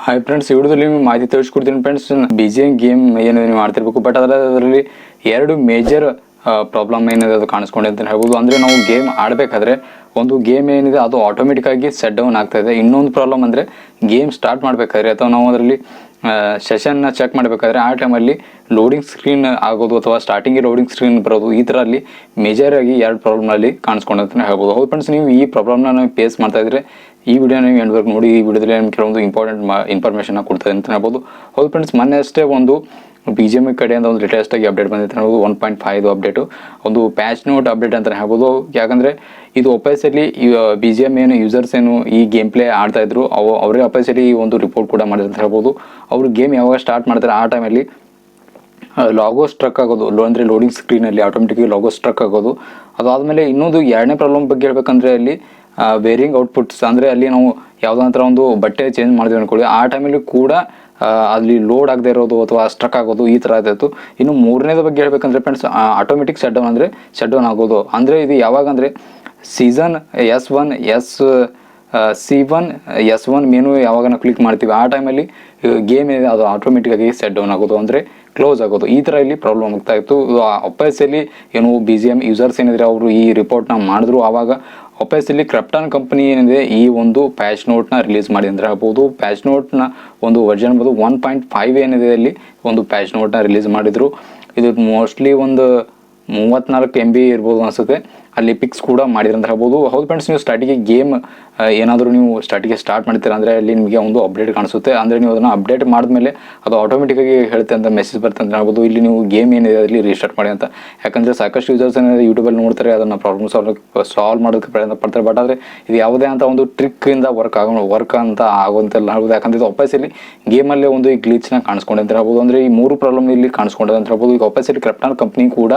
Hi friends, ಈ ವಿಡಿಯೋದಲ್ಲಿ ನಿಮಗೆ ಮಾಹಿತಿ ತಿಳಿಸ್ಕೊಡ್ತೀನಿ ಫ್ರೆಂಡ್ಸ್. BGM ಗೇಮ್ ಏನಿದೆ ನೀವು ಮಾಡ್ತಿರ್ಬೇಕು, ಬಟ್ ಅದರಲ್ಲಿ ಎರಡು ಮೇಜರ್ ಪ್ರಾಬ್ಲಮ್ ಏನಿದೆ ಅದು ಕಾಣಿಸ್ಕೊಂಡಿದೆ ಅಂತ ಹೇಳ್ಬೋದು. ಅಂದರೆ ನಾವು ಗೇಮ್ ಆಡಬೇಕಾದ್ರೆ ಒಂದು ಗೇಮ್ ಏನಿದೆ ಅದು ಆಟೋಮೆಟಿಕ್ ಆಗಿ ಸೆಟ್ ಡೌನ್ ಆಗ್ತಾ ಇದೆ. ಇನ್ನೊಂದು ಪ್ರಾಬ್ಲಮ್ ಅಂದರೆ ಗೇಮ್ ಸ್ಟಾರ್ಟ್ ಮಾಡಬೇಕಾದ್ರೆ ಅಥವಾ ನಾವು ಅದರಲ್ಲಿ ಸೆಷನ್ನ ಚೆಕ್ ಮಾಡಬೇಕಾದ್ರೆ ಆ ಟೈಮಲ್ಲಿ ಲೋಡಿಂಗ್ ಸ್ಕ್ರೀನ್ ಆಗೋದು ಅಥವಾ ಸ್ಟಾರ್ಟಿಂಗಿಗೆ ಲೋಡಿಂಗ್ ಸ್ಕ್ರೀನ್ ಬರೋದು, ಈ ಥರ ಅಲ್ಲಿ ಮೇಜರ್ ಆಗಿ ಎರಡು ಪ್ರಾಬ್ಲಮ್ನಲ್ಲಿ ಕಾಣಿಸ್ಕೊಂಡು ಅಂತಲೇ ಹೇಳ್ಬೋದು. ಹೌದು ಫ್ರೆಂಡ್ಸ್, ನೀವು ಈ ಪ್ರಾಬ್ಲಮ್ನ ನಾವು ಫೇಸ್ ಮಾಡ್ತಾ ಇದ್ರೆ ಈ ವಿಡಿಯೋ ನೀವು ಎಂಡ್ವರೆಗೆ ನೋಡಿ. ಈ ವಿಡಿಯೋದಲ್ಲಿ ನಿಮ್ಗೆ ಕೆಲವೊಂದು ಇಂಪಾರ್ಟೆಂಟ್ ಇನ್ಫಾರ್ಮೇಷನ್ ಕೊಡ್ತದೆ ಅಂತ ಹೇಳ್ಬೋದು. ಹೌದು ಫ್ರೆಂಡ್ಸ್, ಮೊನ್ನೆ ಅಷ್ಟೇ ಒಂದು BGMI ಕಡೆಯಿಂದ ಒಂದು ಲೇಟೆಸ್ಟ್ ಆಗಿ ಅಪ್ಡೇಟ್ ಬಂದಿತ್ತು ಹೇಳ್ಬೋದು. 1.5 ಅಪ್ಡೇಟು, ಒಂದು ಪ್ಯಾಚ್ ನೋಟ್ ಅಪ್ಡೇಟ್ ಅಂತ ಹೇಳ್ಬೋದು. ಯಾಕಂದರೆ ಇದು ಒಪೈಸಲಿ BGM ಏನು ಯೂಸರ್ಸ್ ಏನು ಈ ಗೇಮ್ ಪ್ಲೇ ಆಡ್ತಾ ಇದ್ರು ಅವರೇ ಒಪೈಸಲಿ ಒಂದು ರಿಪೋರ್ಟ್ ಕೂಡ ಮಾಡಿದ್ರು ಅಂತ ಹೇಳ್ಬೋದು. ಅವರು ಗೇಮ್ ಯಾವಾಗ ಸ್ಟಾರ್ಟ್ ಮಾಡ್ತಾರೆ ಆ ಟೈಮಲ್ಲಿ ಲಾಗೋ ಸ್ಟ್ರಕ್ ಆಗೋದು, ಅಂದರೆ ಲೋಡಿಂಗ್ ಸ್ಕ್ರೀನಲ್ಲಿ ಆಟೋಮೆಟಿಕ್ಲಿ ಲಾಗೋ ಸ್ಟ್ರಕ್ ಆಗೋದು. ಅದಾದಮೇಲೆ ಇನ್ನೊಂದು ಎರಡನೇ ಪ್ರಾಬ್ಲಮ್ ಬಗ್ಗೆ ಹೇಳ್ಬೇಕಂದ್ರೆ ಅಲ್ಲಿ ವೇರಿಂಗ್ ಔಟ್ಪುಟ್ಸ್, ಅಂದರೆ ಅಲ್ಲಿ ನಾವು ಯಾವುದಂತರ ಒಂದು ಬಟ್ಟೆ ಚೇಂಜ್ ಮಾಡಿದ್ವಿ ಅಂದ್ಕೊಳ್ಳಿ, ಆ ಟೈಮಲ್ಲಿ ಕೂಡ ಅಲ್ಲಿ ಲೋಡ್ ಆಗದೆ ಇರೋದು ಅಥವಾ ಸ್ಟ್ರಕ್ ಆಗೋದು, ಈ ಥರ ಆಯಿತು. ಇನ್ನು ಮೂರನೇದ ಬಗ್ಗೆ ಹೇಳ್ಬೇಕಂದ್ರೆ ಫ್ರೆಂಡ್ಸ್, ಆಟೋಮೆಟಿಕ್ ಶಟ್ ಡೌನ್ ಅಂದರೆ ಶಟ್ ಡೌನ್ ಆಗೋದು. ಅಂದರೆ ಇದು ಯಾವಾಗ ಅಂದರೆ season S1 C1 S1 menu ಯಾವಾಗ ನಾವು ಕ್ಲಿಕ್ ಮಾಡ್ತೀವಿ ಆ ಟೈಮಲ್ಲಿ ಗೇಮ್ ಏನಿದೆ ಅದು ಆಟೋಮೆಟಿಕ್ಕಾಗಿ ಸೆಟ್ ಡೌನ್ ಆಗೋದು, ಅಂದರೆ ಕ್ಲೋಸ್ ಆಗೋದು. ಈ ಥರ ಇಲ್ಲಿ ಪ್ರಾಬ್ಲಮ್ ಆಗ್ತಾ ಇತ್ತು. ಒಪೈಸಲಿ ಏನು BGM ಯೂಸರ್ಸ್ ಏನಿದ್ರೆ ಅವರು ಈ ರಿಪೋರ್ಟ್ನ ಮಾಡಿದ್ರು. ಆವಾಗ ಒಪೈಸಲಿ ಕ್ರಿಪ್ಟಾನ್ ಕಂಪನಿ ಏನಿದೆ ಈ ಒಂದು ಪ್ಯಾಚ್ ನೋಟ್ನ ರಿಲೀಸ್ ಮಾಡಿ ಅಂದರೆ ಹೇಳ್ಬೋದು. ಪ್ಯಾಚ್ ನೋಟ್ನ ಒಂದು ವರ್ಷನ್ ಬಂದು 1.5 ಏನಿದೆ ಅಲ್ಲಿ ಒಂದು ಪ್ಯಾಚ್ ನೋಟ್ನ ರಿಲೀಸ್ ಮಾಡಿದರು. ಇದು ಮೋಸ್ಟ್ಲಿ ಒಂದು 34 MB ಇರ್ಬೋದು ಅನಿಸುತ್ತೆ. ಅಲ್ಲಿ ಪಿಕ್ಸ್ ಕೂಡ ಮಾಡಿದ್ರು ಅಂತ ಹೇಳ್ಬೋದು. ಹೌದು ಫ್ರೆಂಡ್ಸ್, ನೀವು ಸ್ಟಾರ್ಟಿಗೆ ಗೇಮ್ ಏನಾದರೂ ನೀವು ಸ್ಟಾರ್ಟಿಗೆ ಸ್ಟಾರ್ಟ್ ಮಾಡ್ತೀರಾ ಅಂದರೆ ಅಲ್ಲಿ ನಿಮಗೆ ಒಂದು ಅಪ್ಡೇಟ್ ಕಾಣಿಸುತ್ತೆ. ಅಂದರೆ ನೀವು ಅದನ್ನು ಅಪ್ಡೇಟ್ ಮಾಡಿದ್ಮೇಲೆ ಅದು ಆಟೋಮೆಟಿಕ್ಕಾಗಿ ಹೇಳುತ್ತೆ ಅಂತ ಮೆಸೇಜ್ ಬರುತ್ತೆ ಅಂತ ಹೇಳ್ಬೋದು. ಇಲ್ಲಿ ನೀವು ಗೇಮ್ ಏನಿದೆ ಅದರಲ್ಲಿ ರೀಸ್ಟಾರ್ಟ್ ಮಾಡಿ ಅಂತ. ಯಾಕಂದರೆ ಸಾಕಷ್ಟು ಯೂಸರ್ಸ್ ಏನಿದೆ ಯೂಟ್ಯೂಬಲ್ಲಿ ನೋಡ್ತಾರೆ, ಅದನ್ನು ಪ್ರಾಬ್ಲಮ್ ಸಾಲ್ವ್ ಮಾಡೋದಕ್ಕೆ ಪ್ರಯತ್ನ ಪಡ್ತಾರೆ. ಬಟ್ ಆದರೆ ಇದು ಯಾವುದೇ ಅಂತ ಒಂದು ಟ್ರಿಕ್ಕಿಂದ ವರ್ಕ್ ಅಂತ ಆಗೋಂತೆಲ್ಲ ಹೇಳ್ಬೋದು. ಯಾಕಂದರೆ ಇದು ಒಪೈಸಲಿ ಗೇಮಲ್ಲೇ ಒಂದು ಈ ಗ್ಲಿಚ್ನ ಕಾಣಿಸ್ಕೊಂಡೆ ಅಂತ ಹೇಳ್ಬೋದು. ಅಂದರೆ ಈ ಮೂರು ಪ್ರಾಬ್ಲಮ್ ಇಲ್ಲಿ ಕಾಣಿಸ್ಕೊಂಡಿದೆ ಅಂತ ಹೇಳ್ಬೋದು. ಈಗ ಒಪೈಸಲಿ ಕ್ರಿಪ್ಟಾನ್ ಕಂಪ್ನಿ ಕೂಡ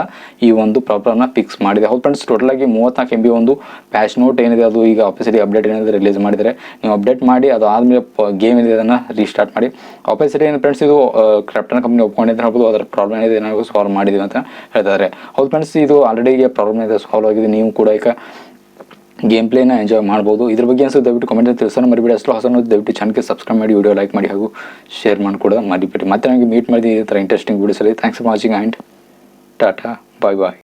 ಈ ಒಂದು ಪ್ರಾಬ್ಲಮ್ನ ಫಿಕ್ಸ್ ಮಾಡಿದೆ. ಹೌದು ಫ್ರೆಂಡ್ಸ್, ಟೋಟಲಾಗಿ 34 MB ಒಂದು ಪ್ಯಾಚ್ ನೋಟ್ ಏನಿದೆ ಅದು ಈಗ ಆಫೀಸಲಿ ಅಪ್ಡೇಟ್ ಏನಿದೆ ರಿಲೀಸ್ ಮಾಡಿದರೆ ನೀವು ಅಪ್ಡೇಟ್ ಮಾಡಿ ಅದು ಆದಮೇಲೆ ಗೇಮ್ ಏನಿದೆ ಅದನ್ನು ರೀಸ್ಟಾರ್ಟ್ ಮಾಡಿ. ಆಫೀಸಲಿ ಏನು ಫ್ರೆಂಡ್ಸ್, ಇದು ಕ್ರಿಪ್ಟಾನ್ ಕಂಪ್ನಿ ಒಪ್ಕೊಂಡಿದ್ದೆ ಹೇಳ್ಬೋದು. ಅದರ ಪ್ರಾಬ್ಲಮ್ ಏನಿದೆ ನಾವು ಸಾಲ್ವ್ ಮಾಡಿದ್ದೀವಿ ಅಂತ ಹೇಳ್ತಾರೆ. ಹೌದು ಫ್ರೆಂಡ್ಸ್, ಇದು ಆಲ್ರೆಡಿ ಈಗ ಪ್ರಾಬ್ಲಮ್ ಇದೆ ಸಾಲ್ವ್ ಆಗಿದೆ. ನೀವು ಕೂಡ ಈಗ ಗೇಮ್ ಪ್ಲೇನ ಎಂಜಾಯ್ ಮಾಡ್ಬೋದು. ಇದ್ರ ಬಗ್ಗೆ ಅನ್ಸುತ್ತೆ ದಯವಿಟ್ಟು ಕಮೆಂಟ್ ತಿಳಿಸೋಣ ಮರಿಬೇಡಿ. ಅಷ್ಟು ಹೊಸ ದಯವಿಟ್ಟು ಚಾನಲ್ಗೆ ಸಬ್ಸ್ಕ್ರೈಬ್ ಮಾಡಿ, ವಿಡಿಯೋ ಲೈಕ್ ಮಾಡಿ ಹಾಗೂ ಶೇರ್ ಮಾಡಿಕೊಡೋದು ಮರಿಬೇಡಿ. ಮತ್ತೆ ನನಗೆ ಮೀಟ್ ಮಾಡಿದ್ದು ಈ ಥರ ಇಂಟ್ರೆಸ್ಟಿಂಗ್ ವೀಡಿಯೋಸಲ್ಲಿ. Thanks for watching and tata, bye bye.